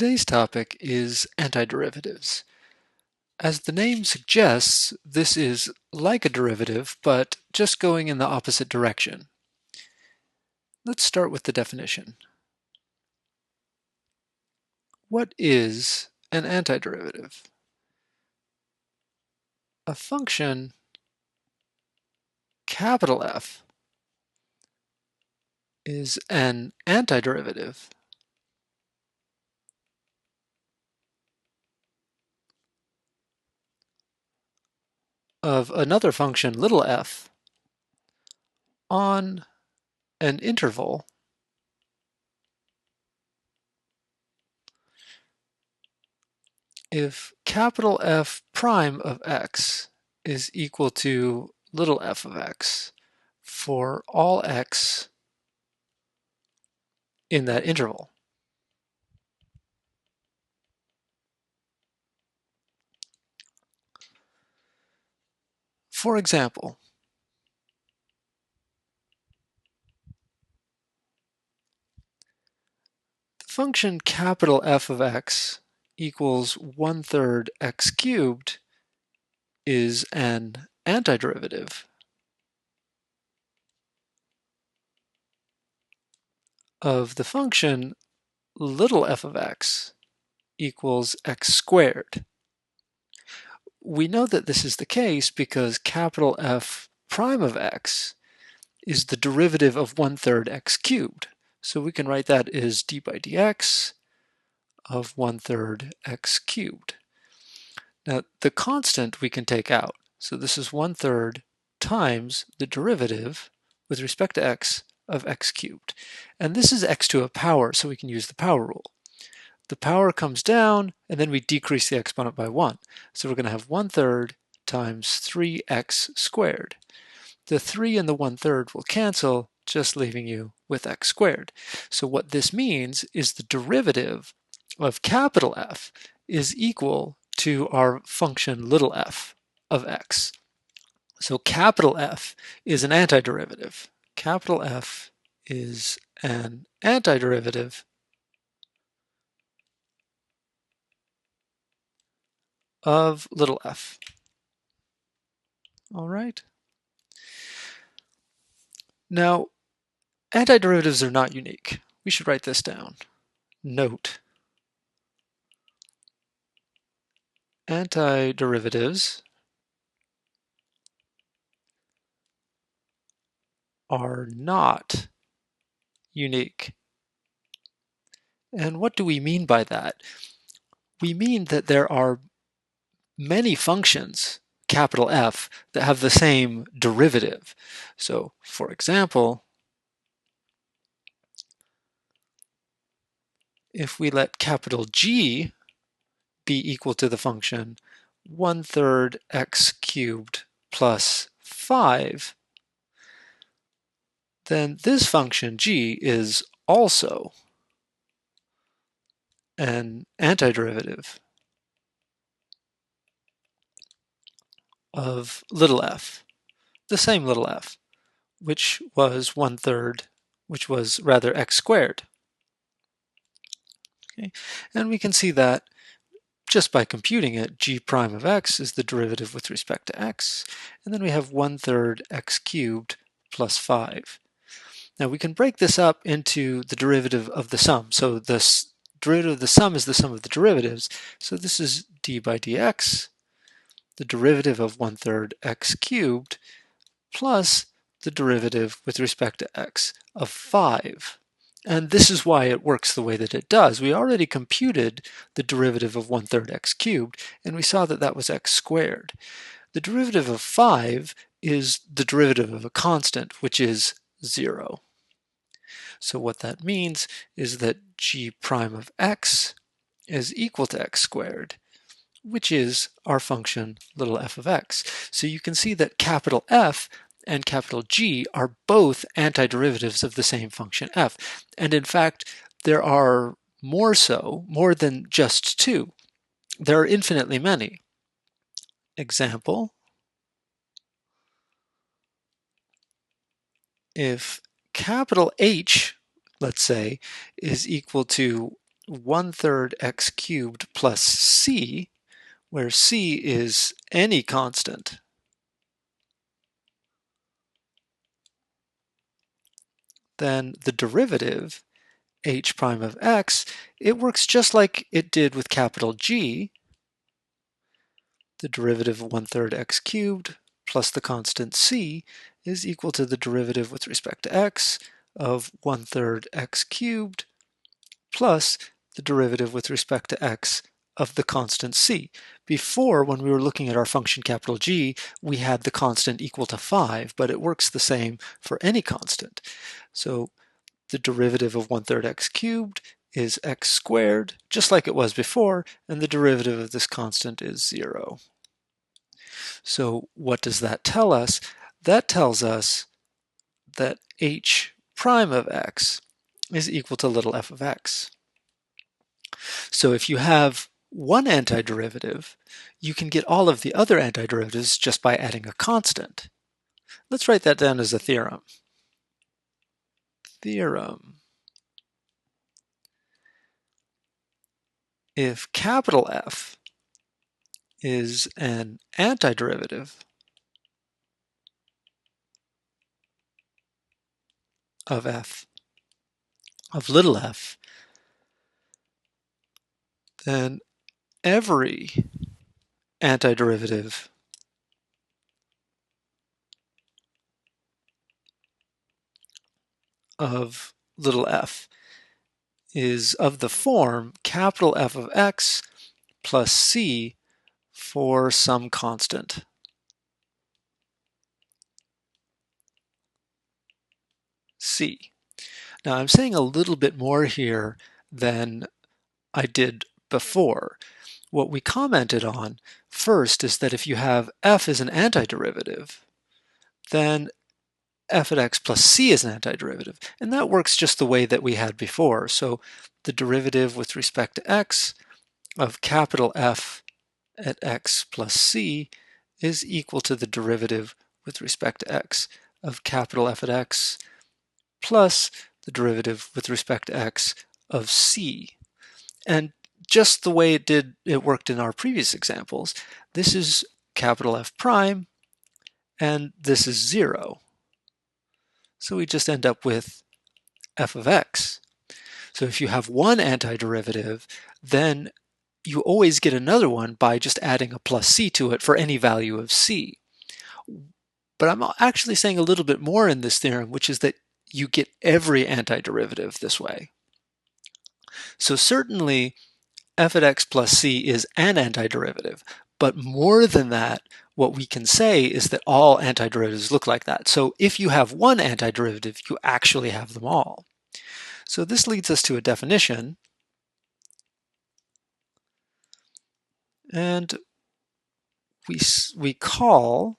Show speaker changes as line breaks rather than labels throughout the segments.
Today's topic is antiderivatives. As the name suggests, this is like a derivative, but just going in the opposite direction. Let's start with the definition. What is an antiderivative? A function, capital F, is an antiderivative of another function, little f, on an interval if capital F prime of x is equal to little f of x for all x in that interval. For example, the function capital F of x equals 1/3 x cubed is an antiderivative of the function little f of x equals x squared. We know that this is the case because capital F prime of x is the derivative of 1/3 x cubed. So we can write that as d by dx of 1/3 x cubed. Now the constant we can take out. So this is 1/3 times the derivative with respect to x of x cubed. And this is x to a power, so we can use the power rule. The power comes down, and then we decrease the exponent by 1. So we're going to have 1/3 times 3x squared. The 3 and the 1/3 will cancel, just leaving you with x squared. So what this means is the derivative of capital F is equal to our function little f of x. So capital F is an antiderivative. Capital F is an antiderivative of little f. All right. Now, antiderivatives are not unique. We should write this down. Note: antiderivatives are not unique. And what do we mean by that? We mean that there are many functions, capital F, that have the same derivative. So, for example, if we let capital G be equal to the function 1/3 x cubed plus 5, then this function g is also an antiderivative of little f, the same little f, which was 1/3, which was rather x squared. Okay. And we can see that just by computing it, g prime of x is the derivative with respect to x, and then we have 1/3 x cubed plus 5. Now we can break this up into the derivative of the sum. So the derivative of the sum is the sum of the derivatives. So this is d by dx, the derivative of 1/3 x cubed, plus the derivative with respect to x of 5. And this is why it works the way that it does. We already computed the derivative of 1/3 x cubed, and we saw that that was x squared. The derivative of 5 is the derivative of a constant, which is 0. So what that means is that g prime of x is equal to x squared, which is our function little f of x. So you can see that capital F and capital G are both antiderivatives of the same function f. And in fact, there are more than just two. There are infinitely many. Example, if capital H, let's say, is equal to 1/3 x cubed plus c, where c is any constant, then the derivative, h prime of x, it works just like it did with capital G. The derivative of 1/3 x cubed plus the constant c is equal to the derivative with respect to x of 1/3 x cubed plus the derivative with respect to x of the constant c. Before, when we were looking at our function capital G, we had the constant equal to 5, but it works the same for any constant. So the derivative of 1/3 x cubed is x squared, just like it was before, and the derivative of this constant is 0. So what does that tell us? That tells us that h prime of x is equal to little f of x. So if you have one antiderivative, you can get all of the other antiderivatives just by adding a constant. Let's write that down as a theorem. Theorem. If capital F is an antiderivative of f of little f, then every antiderivative of little f is of the form capital F of x plus c for some constant. C. Now I'm saying a little bit more here than I did before. What we commented on first is that if you have f as an antiderivative, then f at x plus c is an antiderivative. And that works just the way that we had before. So the derivative with respect to x of capital F at x plus c is equal to the derivative with respect to x of capital F at x plus the derivative with respect to x of c. And just the way it worked in our previous examples, this is capital F prime, and this is 0. So we just end up with f of x. So if you have one antiderivative, then you always get another one by just adding a plus c to it for any value of c. But I'm actually saying a little bit more in this theorem, which is that you get every antiderivative this way. So certainly f at x plus c is an antiderivative, but more than that, what we can say is that all antiderivatives look like that. So if you have one antiderivative, you actually have them all. So this leads us to a definition, and we call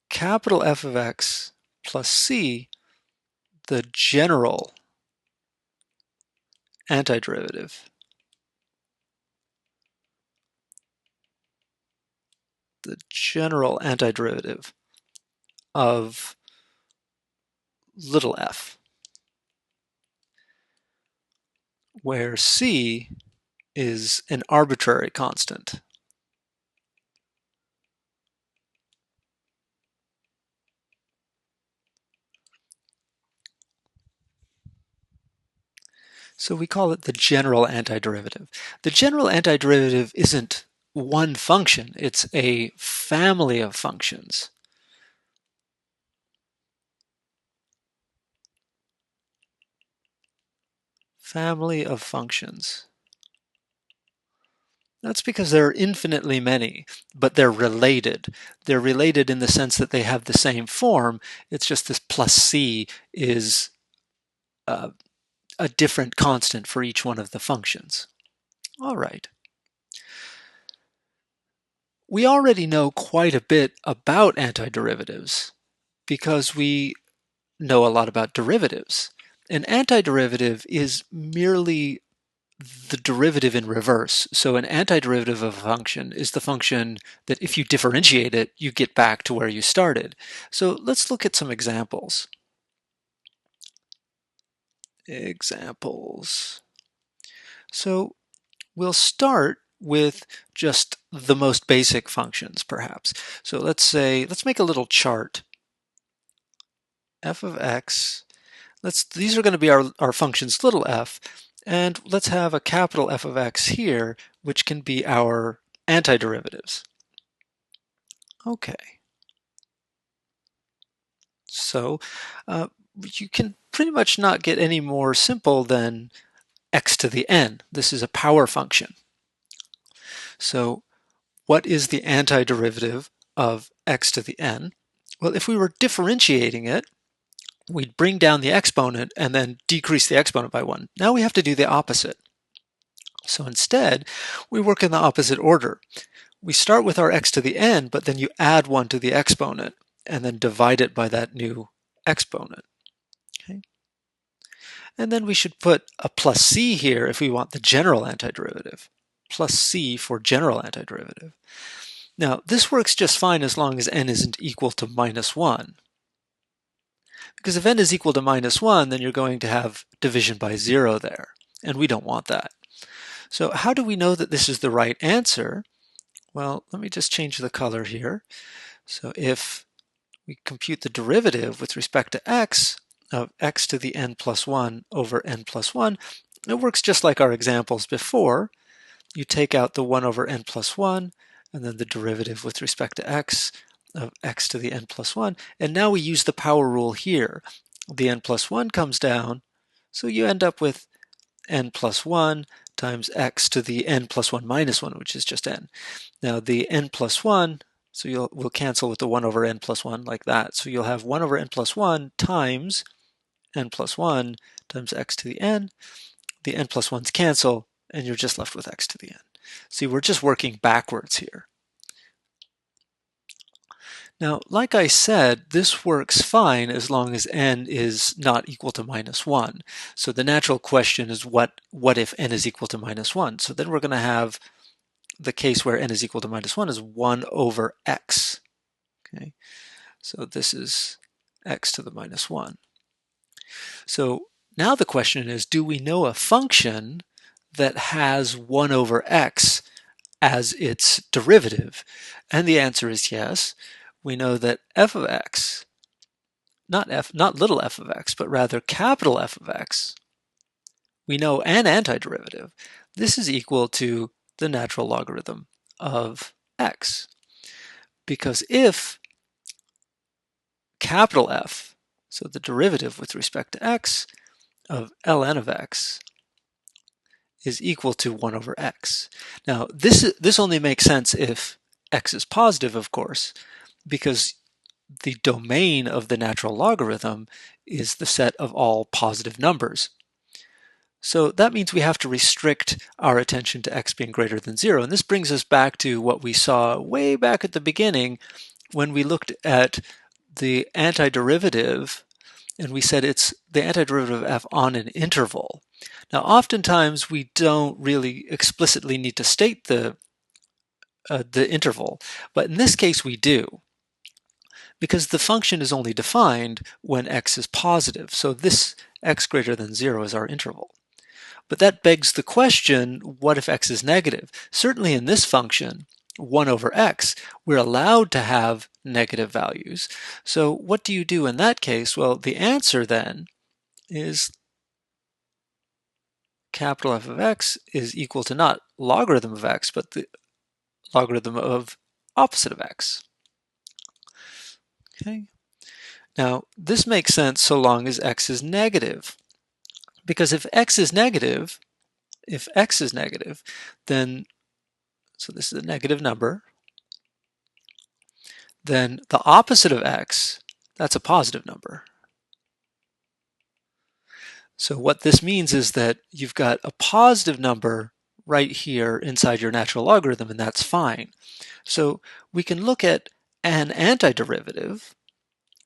capital F of x plus c the general antiderivative. The general antiderivative of little f, where c is an arbitrary constant. So we call it the general antiderivative. The general antiderivative isn't one function, it's a family of functions. Family of functions. That's because there are infinitely many, but they're related. They're related in the sense that they have the same form. It's just this plus c is a different constant for each one of the functions. All right. We already know quite a bit about antiderivatives because we know a lot about derivatives. An antiderivative is merely the derivative in reverse. So an antiderivative of a function is the function that if you differentiate it, you get back to where you started. So let's look at some examples. Examples. So we'll start with just the most basic functions, perhaps. So let's make a little chart. F of x, these are going to be our functions little f, and let's have a capital F of x here, which can be our antiderivatives. Okay. So you can pretty much not get any more simple than x to the n. This is a power function. So what is the antiderivative of x to the n? Well, if we were differentiating it, we'd bring down the exponent and then decrease the exponent by 1. Now we have to do the opposite. So instead, we work in the opposite order. We start with our x to the n, but then you add 1 to the exponent and then divide it by that new exponent. Okay. And then we should put a plus c here if we want the general antiderivative. Plus c for general antiderivative. Now, this works just fine as long as n isn't equal to -1. Because if n is equal to -1, then you're going to have division by 0 there, and we don't want that. So how do we know that this is the right answer? Well, let me just change the color here. So if we compute the derivative with respect to x of x to the n plus 1 over n plus 1, it works just like our examples before. You take out the 1 over n plus 1, and then the derivative with respect to x of x to the n plus 1. And now we use the power rule here. The n plus 1 comes down, so you end up with n plus 1 times x to the n plus 1 minus 1, which is just n. Now the n plus 1, so we'll cancel with the 1 over n plus 1 like that. So you'll have 1 over n plus 1 times n plus 1 times x to the n. The n plus 1's cancel, and you're just left with x to the n. See, we're just working backwards here. Now, like I said, this works fine as long as n is not equal to -1. So the natural question is what if n is equal to -1? So then we're going to have the case where n is equal to -1 is 1 over x. Okay, so this is x to the -1. So now the question is, do we know a function that has 1 over x as its derivative? And the answer is yes. We know that f of x, not little f of x, but rather capital F of x, we know an antiderivative. This is equal to the natural logarithm of x. Because if capital F, so the derivative with respect to x of ln of x, is equal to 1 over x. Now, this only makes sense if x is positive, of course, because the domain of the natural logarithm is the set of all positive numbers. So that means we have to restrict our attention to x being greater than 0. And this brings us back to what we saw way back at the beginning when we looked at the antiderivative and we said it's the antiderivative of f on an interval. Now, oftentimes we don't really explicitly need to state the interval, but in this case we do, because the function is only defined when x is positive. So this x greater than 0 is our interval. But that begs the question, what if x is negative? Certainly in this function, 1 over x, we're allowed to have negative values. So what do you do in that case? Well, the answer then is capital F of x is equal to not logarithm of x, but the logarithm of opposite of x. Okay. Now, this makes sense so long as x is negative. Because if x is negative, then, so this is a negative number, then the opposite of x, that's a positive number. So what this means is that you've got a positive number right here inside your natural logarithm, and that's fine. So we can look at an antiderivative.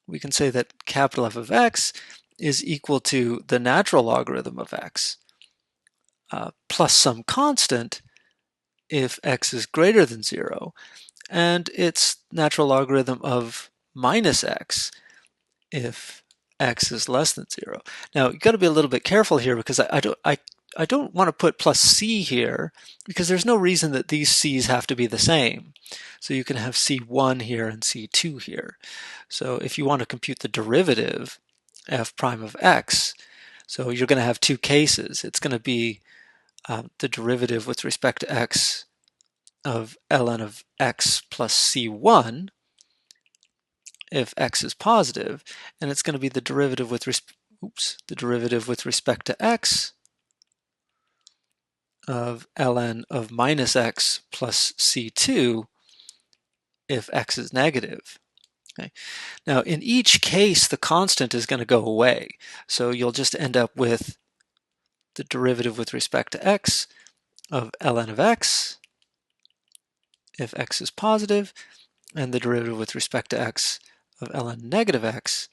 We can say that capital F of x is equal to the natural logarithm of x plus some constant if x is greater than 0, and its natural logarithm of minus x if x is less than 0. Now, you've got to be a little bit careful here because I don't want to put plus c here because there's no reason that these c's have to be the same. So you can have c1 here and c2 here. So if you want to compute the derivative f prime of x, so you're going to have two cases. It's going to be the derivative with respect to x of ln of x plus c1 if x is positive, and it's going to be the derivative with respect to x of ln of minus x plus c2 if x is negative. Okay. Now in each case the constant is going to go away, so you'll just end up with the derivative with respect to x of ln of x if x is positive, and the derivative with respect to x of ln negative x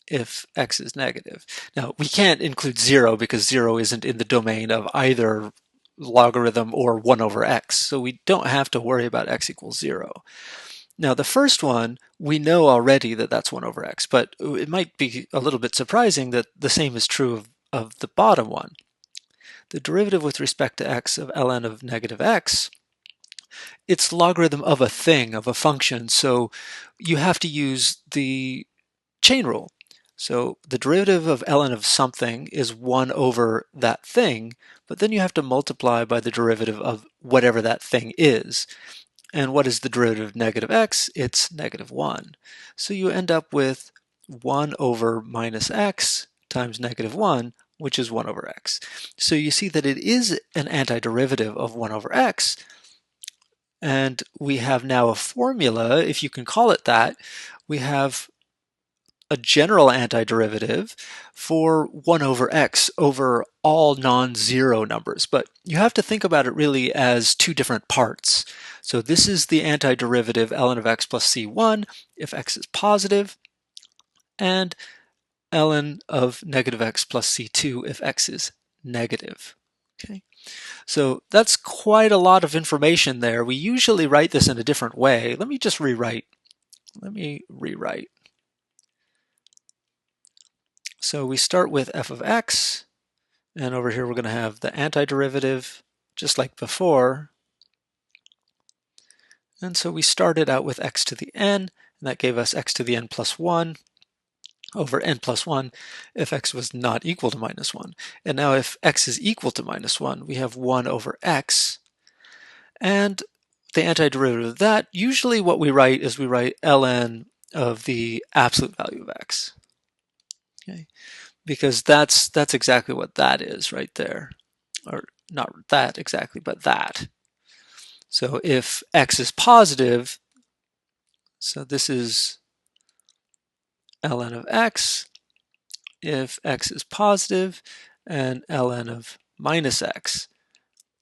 if x is negative. Now we can't include 0 because 0 isn't in the domain of either logarithm or 1 over x, so we don't have to worry about x equals 0. Now the first one, we know already that that's 1 over x, but it might be a little bit surprising that the same is true of the bottom one. The derivative with respect to x of ln of negative x, it's logarithm of a thing, of a function, so you have to use the chain rule. So the derivative of ln of something is 1 over that thing, but then you have to multiply by the derivative of whatever that thing is. And what is the derivative of negative x? It's negative 1. So you end up with 1 over minus x times negative 1, which is 1 over x. So you see that it is an antiderivative of 1 over x, and we have now a formula, if you can call it that. We have a general antiderivative for 1 over x over all non-zero numbers, but you have to think about it really as two different parts. So this is the antiderivative ln of x plus c1 if x is positive, and ln of negative x plus c2 if x is negative. Okay, so that's quite a lot of information there. We usually write this in a different way. Let me rewrite. So we start with f of x, and over here we're going to have the antiderivative just like before. And so we started out with x to the n, and that gave us x to the n plus 1 over n plus 1 if x was not equal to minus 1. And now if x is equal to minus 1, we have 1 over x. And the antiderivative of that, usually what we write is we write ln of the absolute value of x. Okay, because that's exactly what that is right there, or not that exactly, but that. So if x is positive, so this is ln of x if x is positive, and ln of minus x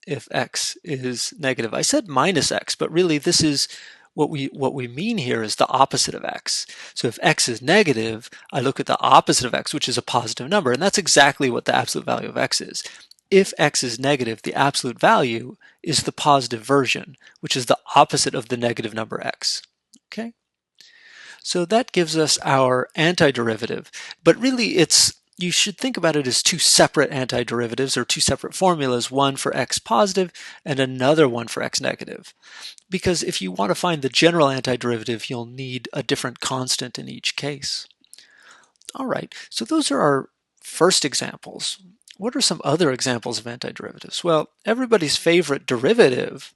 if x is negative. I said minus x, but really this is what we mean here is the opposite of x. So if x is negative, I look at the opposite of x, which is a positive number, and that's exactly what the absolute value of x is. If x is negative, the absolute value is the positive version, which is the opposite of the negative number x. Okay? So that gives us our antiderivative, but really you should think about it as two separate antiderivatives or two separate formulas, one for x positive and another one for x negative. Because if you want to find the general antiderivative, you'll need a different constant in each case. All right, so those are our first examples. What are some other examples of antiderivatives? Well, everybody's favorite derivative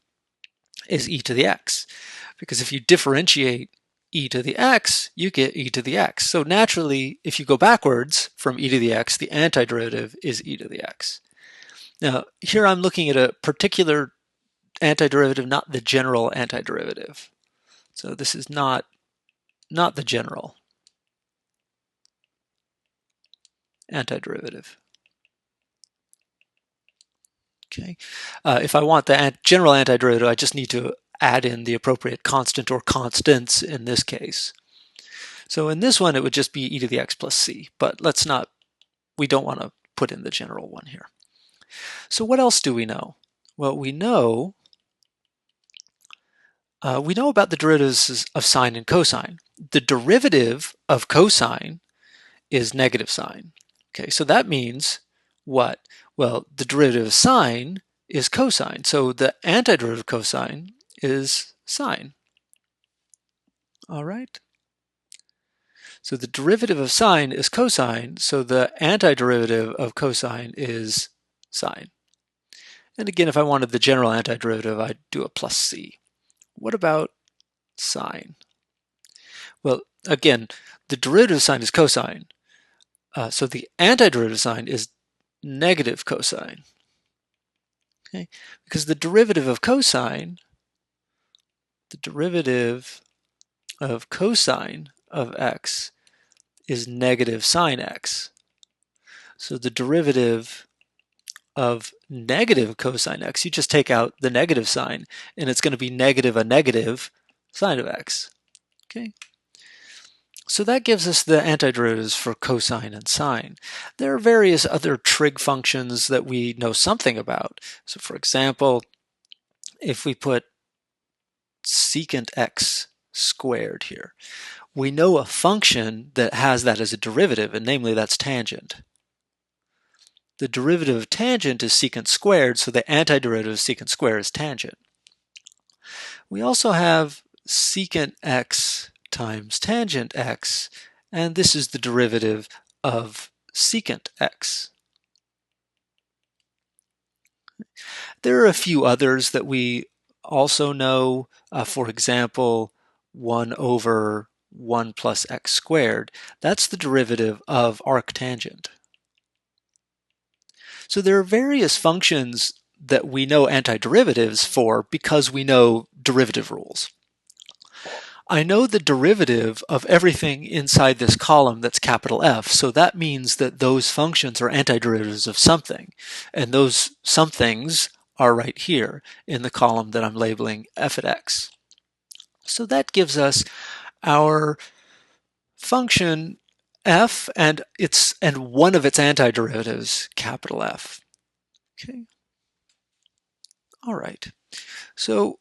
is e to the x, because if you differentiate e to the x, you get e to the x. So naturally, if you go backwards from e to the x, the antiderivative is e to the x. Now, here I'm looking at a particular antiderivative, not the general antiderivative. So this is not the general antiderivative. Okay. If I want the general antiderivative, I just need to add in the appropriate constant or constants in this case. So in this one, it would just be e to the x plus c, but we don't want to put in the general one here. So what else do we know? Well, we know about the derivatives of sine and cosine. The derivative of cosine is negative sine. Okay, so that means what? Well, the derivative of sine is cosine, so the antiderivative of cosine is sine. All right? So the derivative of sine is cosine, so the antiderivative of cosine is sine. And again, if I wanted the general antiderivative, I'd do a plus c. What about sine? Well, again, the derivative of sine is cosine, so the antiderivative of sine is negative cosine. Okay? Because the derivative of cosine of x is negative sine x. So the derivative of negative cosine x, you just take out the negative sign, and it's going to be negative a negative sine of x. Okay? So that gives us the antiderivatives for cosine and sine. There are various other trig functions that we know something about. So for example, if we put secant x squared here, we know a function that has that as a derivative, and namely that's tangent. The derivative of tangent is secant squared, so the antiderivative of secant squared is tangent. We also have secant x times tangent x, and this is the derivative of secant x. There are a few others that we also know. For example, 1 over 1 plus x squared. That's the derivative of arctangent. So there are various functions that we know antiderivatives for because we know derivative rules. I know the derivative of everything inside this column that's capital F, so that means that those functions are antiderivatives of something, and those somethings are right here in the column that I'm labeling f at x. So that gives us our function f and one of its antiderivatives, capital F. Okay. All right. So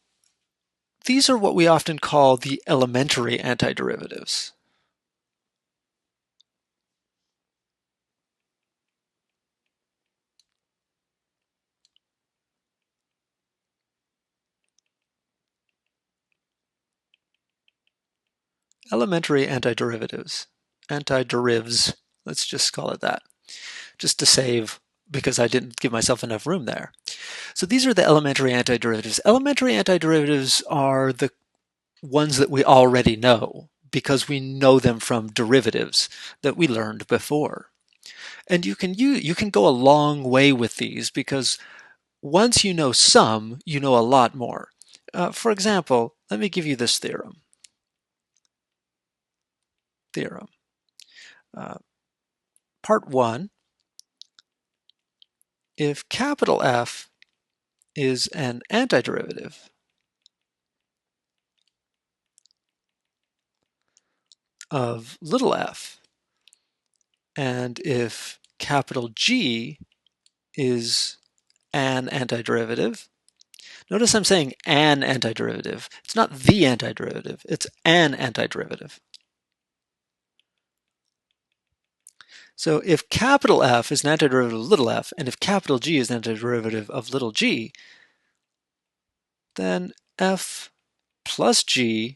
these are what we often call the elementary antiderivatives. Elementary antiderivatives. Antiderivs, let's just call it that, just to save because I didn't give myself enough room there. So these are the elementary antiderivatives. Elementary antiderivatives are the ones that we already know because we know them from derivatives that we learned before. And you can go a long way with these because once you know some, you know a lot more. For example, let me give you this theorem. Part 1, if capital F is an antiderivative of little f, and if capital G is an antiderivative, notice I'm saying an antiderivative. It's not the antiderivative, it's an antiderivative. So if capital F is an antiderivative of little f, and if capital G is an antiderivative of little g, then f plus g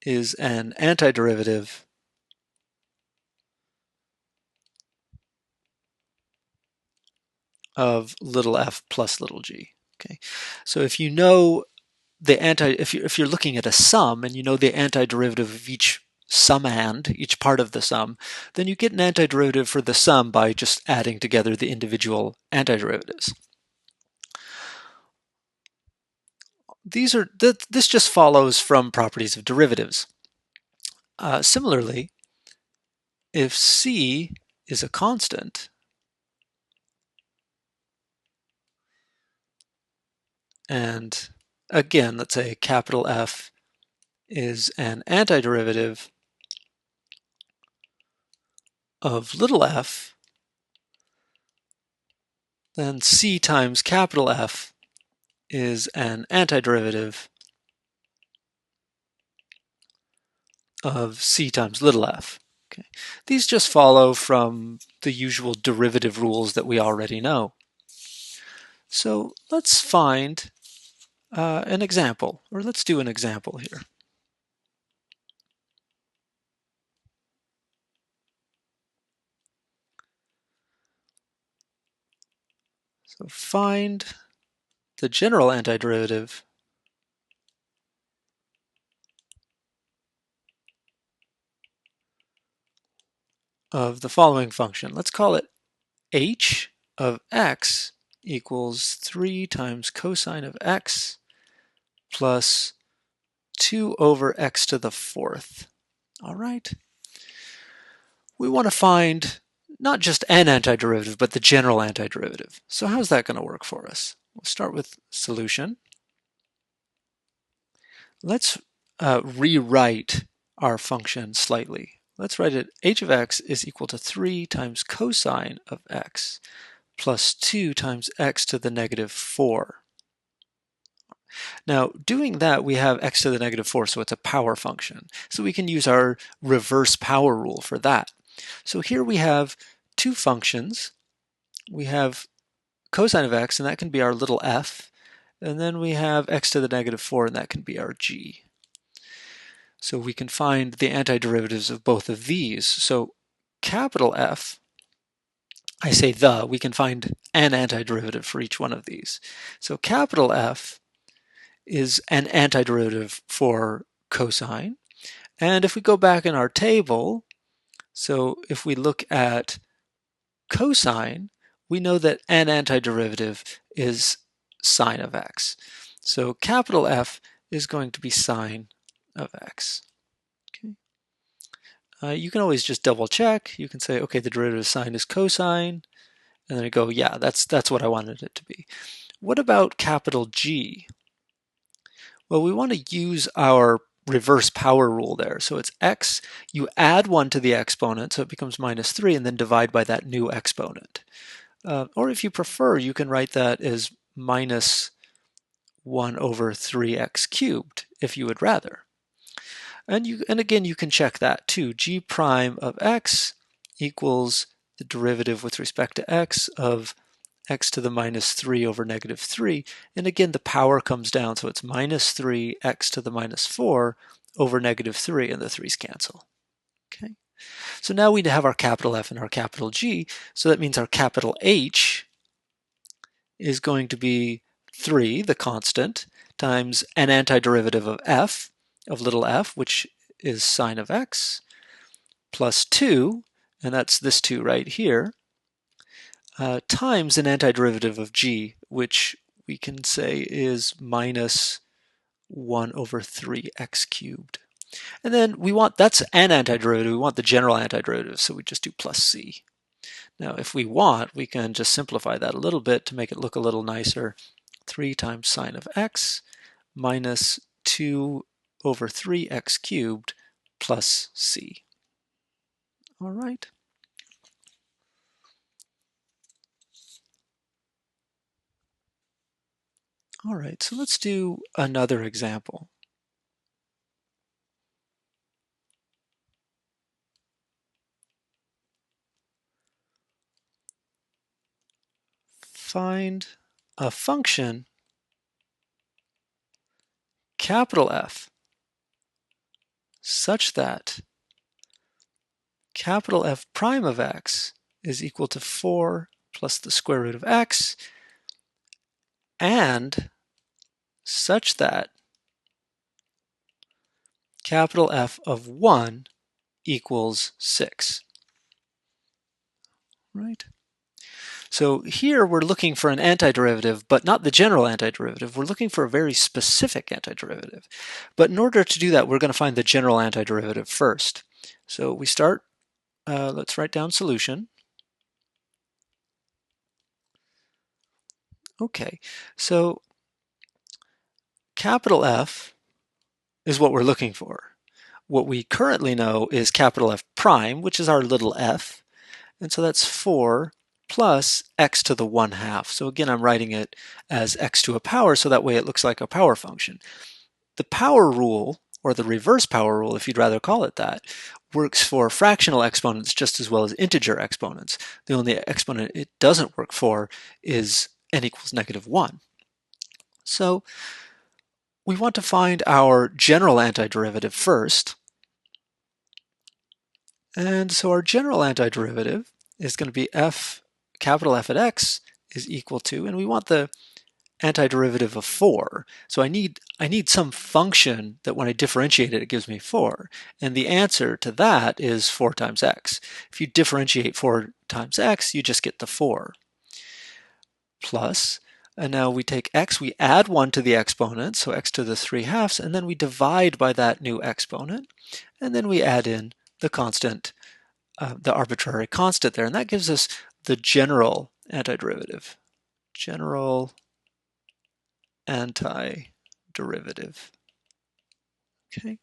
is an antiderivative of little f plus little g. Okay, so if you know if you're looking at a sum and you know the antiderivative of each summand, each part of the sum, then you get an antiderivative for the sum by just adding together the individual antiderivatives. This just follows from properties of derivatives. Similarly, if c is a constant, and again, let's say capital F is an antiderivative of little f, then c times capital F is an antiderivative of c times little f. Okay. These just follow from the usual derivative rules that we already know. So let's find an example, or let's do an example here. So find the general antiderivative of the following function. Let's call it h of x equals 3 times cosine of x plus 2 over x to the fourth. All right. We want to find not just an antiderivative, but the general antiderivative. So how's that going to work for us? We'll start with solution. Let's rewrite our function slightly. Let's write it h of x is equal to 3 times cosine of x plus 2 times x to the negative 4. Now, doing that, we have x to the negative 4, so it's a power function. So we can use our reverse power rule for that. So here we have two functions. We have cosine of x, and that can be our little f. And then we have x to the negative 4, and that can be our g. So we can find the antiderivatives of both of these. So capital F, I say we can find an antiderivative for each one of these. So capital F is an antiderivative for cosine. And if we go back in our table, so if we look at cosine, we know that an antiderivative is sine of x. So capital F is going to be sine of x. Okay. You can always just double check. You can say, okay, the derivative of sine is cosine, and then you go, yeah, that's what I wanted it to be. What about capital G? Well, we want to use our reverse power rule there. So it's x, you add 1 to the exponent, so it becomes minus 3, and then divide by that new exponent. Or if you prefer, you can write that as minus 1 over 3x cubed, if you would rather. And again, you can check that too. G prime of x equals the derivative with respect to x of x to the minus 3 over negative 3. And again, the power comes down, so it's minus 3 x to the minus 4 over negative 3, and the 3's cancel. Okay. So now we have our capital F and our capital G, so that means our capital H is going to be 3, the constant, times an antiderivative of f, of little f, which is sine of x, plus 2, and that's this 2 right here, times an antiderivative of g, which we can say is minus 1 over 3x cubed. And then we want, that's an antiderivative, we want the general antiderivative, so we just do plus c. Now if we want, we can just simplify that a little bit to make it look a little nicer. 3 times sine of x minus 2 over 3x cubed plus c. All right. All right, so let's do another example. Find a function capital F such that capital F prime of x is equal to 4 plus the square root of x, and such that capital F of 1 equals 6. Right? So here we're looking for an antiderivative, but not the general antiderivative. We're looking for a very specific antiderivative. But in order to do that, we're going to find the general antiderivative first. So we start, let's write down solution. Okay, so capital F is what we're looking for. What we currently know is capital F prime, which is our little f. And so that's 4 plus x to the 1/2. So again, I'm writing it as x to a power, so that way it looks like a power function. The power rule or the reverse power rule, if you'd rather call it that, works for fractional exponents just as well as integer exponents. The only exponent it doesn't work for is n equals -1. So we want to find our general antiderivative first. And so our general antiderivative is going to be capital F at x is equal to, and we want the antiderivative of 4. So I need some function that when I differentiate it, it gives me 4. And the answer to that is 4 times x. If you differentiate 4 times x, you just get the 4. Plus, and now we take x, we add 1 to the exponent, so x to the 3/2, and then we divide by that new exponent, and then we add in the constant, the arbitrary constant there, and that gives us the general antiderivative. General antiderivative. Okay.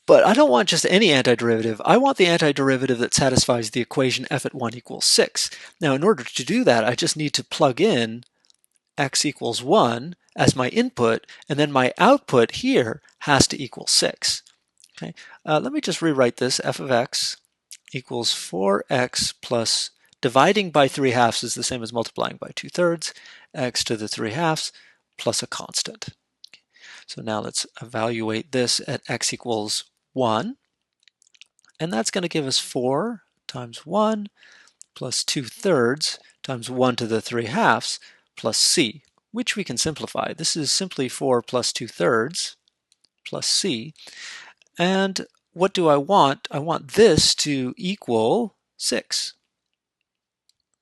But I don't want just any antiderivative. I want the antiderivative that satisfies the equation f at 1 equals 6. Now, in order to do that, I just need to plug in x equals 1 as my input, and then my output here has to equal 6. Okay. Let me just rewrite this. F of x equals 4x plus, dividing by 3/2 is the same as multiplying by 2/3, x to the 3/2 plus a constant. So now let's evaluate this at x equals 1, and that's going to give us 4 times 1 plus 2/3 times 1 to the 3/2 plus c, which we can simplify. This is simply 4 plus 2/3 plus c. And what do I want? I want this to equal 6.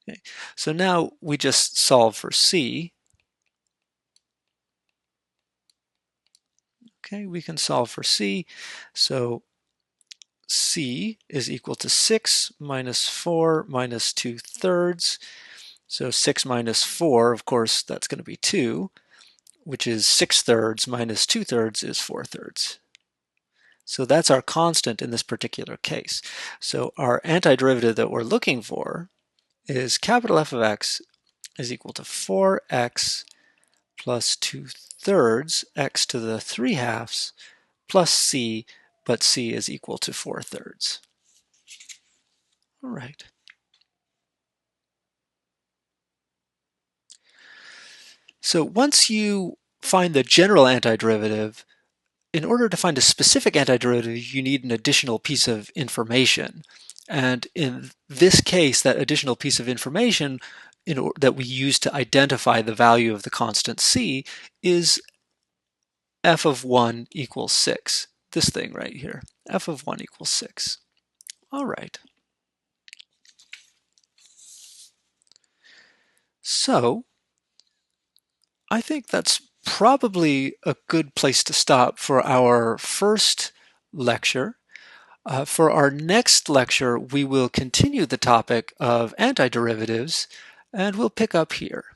Okay. So now we just solve for c. Okay, we can solve for c. So c is equal to 6 minus 4 minus 2/3. So 6 minus 4, of course, that's going to be 2, which is 6/3 minus 2/3 is 4/3. So that's our constant in this particular case. So our antiderivative that we're looking for is capital F of x is equal to 4x plus 2/3 x to the 3/2 plus c, but c is equal to 4/3. All right. So once you find the general antiderivative, in order to find a specific antiderivative, you need an additional piece of information. And in this case, that additional piece of information that we use to identify the value of the constant c is f of 1 equals 6. This thing right here, f of 1 equals 6. All right. So I think that's probably a good place to stop for our first lecture. For our next lecture, we will continue the topic of antiderivatives, and we'll pick up here.